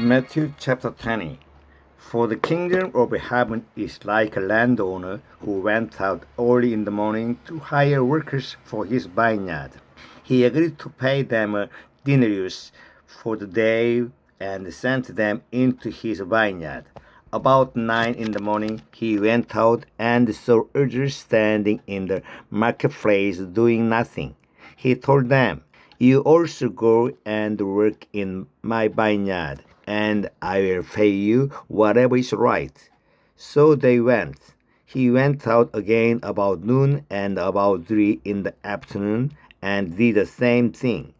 Matthew chapter 20. For the kingdom of heaven is like a landowner who went out early in the morning to hire workers for his vineyard. He agreed to pay them a denarius for the day and sent them into his vineyard. About 9 in the morning he went out and saw others standing in the marketplace doing nothing. He told them, "You also go and work in my vineyard, and I will pay you whatever is right." So they went. He went out again about noon and about 3 in the afternoon and did the same thing.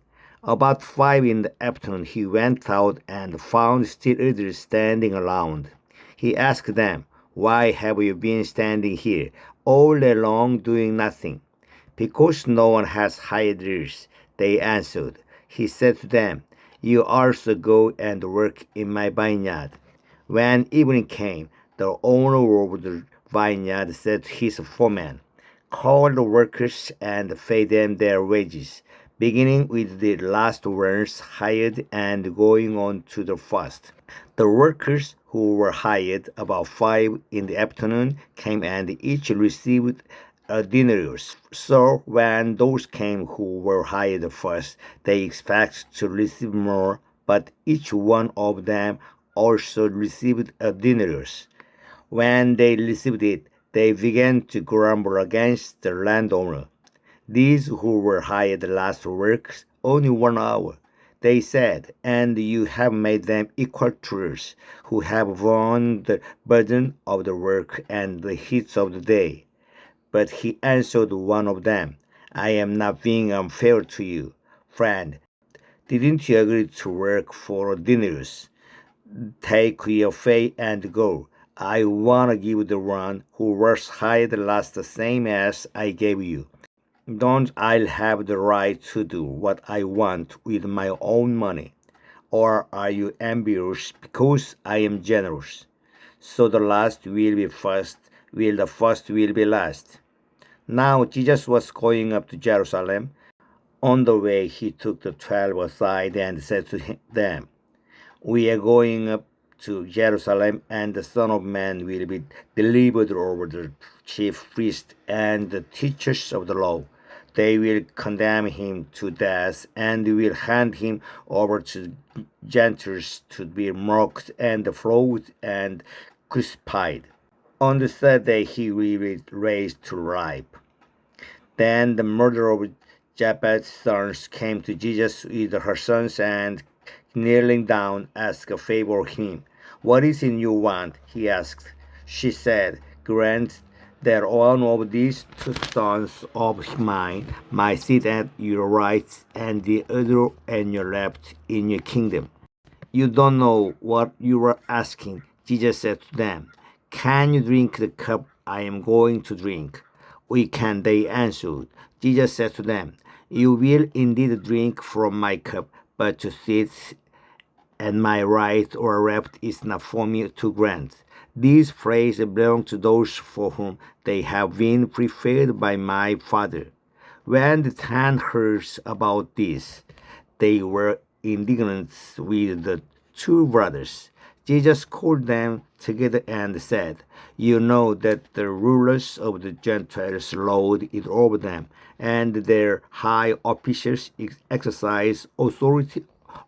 About 5 in the afternoon he went out and found still others standing around. He asked them, "Why have you been standing here all day long doing nothing?" "Because no one has hired us," they answered. He said to them, "You also go and work in my vineyard." When evening came, the owner of the vineyard said to his foreman, "Call the workers and pay them their wages, beginning with the last ones hired and going on to the first." The workers who were hired about 5 in the afternoon came and each received a denarius. So when those came who were hired first, they expected to receive more, but each one of them also received a denarius. When they received it, they began to grumble against the landowner. "These who were hired last worked only 1 hour," they said, "and you have made them equal to us, who have borne the burden of the work and the heat of the day." But he answered one of them, "I am not being unfair to you. Friend, didn't you agree to work for a denarius? Take your pay and go. I want to give the one who was hired last the same as I gave you. Don't I have the right to do what I want with my own money? Or are you envious because I am generous? So the last will be first, while the first will be last." Now Jesus was going up to Jerusalem. On the way he took the 12 aside and said to them, "We are going up to Jerusalem, and the Son of Man will be delivered over the chief priests and the teachers of the law. They will condemn him to death and will hand him over to Gentiles to be mocked and flogged and crucified. On the third day he will be raised to life." Then the mother of Zebed's sons came to Jesus with her sons and, kneeling down, asked a favor of him. "What is it you want?" he asked. She said, "Grant that one of these 2 sons of mine might sit at your right and the other at your left in your kingdom." "You don't know what you are asking," Jesus said to them. "Can you drink the cup I am going to drink?" "We can," they answered. Jesus said to them, "You will indeed drink from my cup, but to sit at my right or left is not for me to grant. These places belong to those for whom they have been prepared by my Father." When the 10 heard about this, they were indignant with the 2 brothers. Jesus called them together and said, "You know that the rulers of the Gentiles lord it over them, and their high officials exercise authority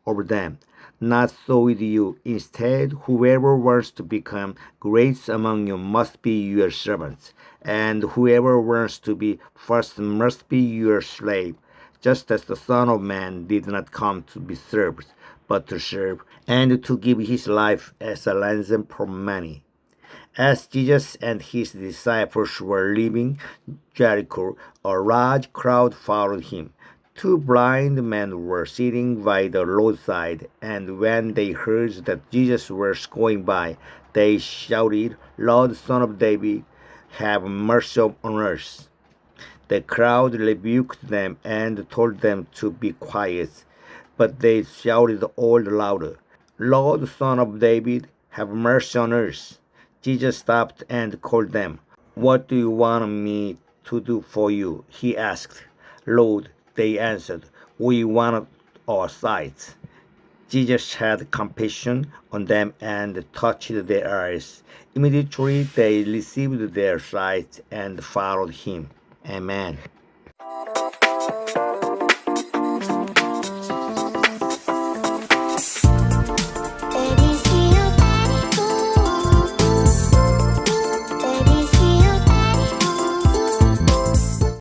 over them. Not so with you. Instead, whoever wants to become great among you must be your servant, and whoever wants to be first must be your slave, just as the Son of Man did not come to be served, but to serve, and to give his life as a ransom for many." As Jesus and his disciples were leaving Jericho, a large crowd followed him. 2 blind men were sitting by the roadside, and when they heard that Jesus was going by, they shouted, "Lord, Son of David, have mercy on us." The crowd rebuked them and told them to be quiet, but they shouted all the louder, "Lord, Son of David, have mercy on us." Jesus stopped and called them. "What do you want me to do for you?" he asked. "Lord," they answered, "we want our sight." Jesus had compassion on them and touched their eyes. Immediately they received their sight and followed him. Amen.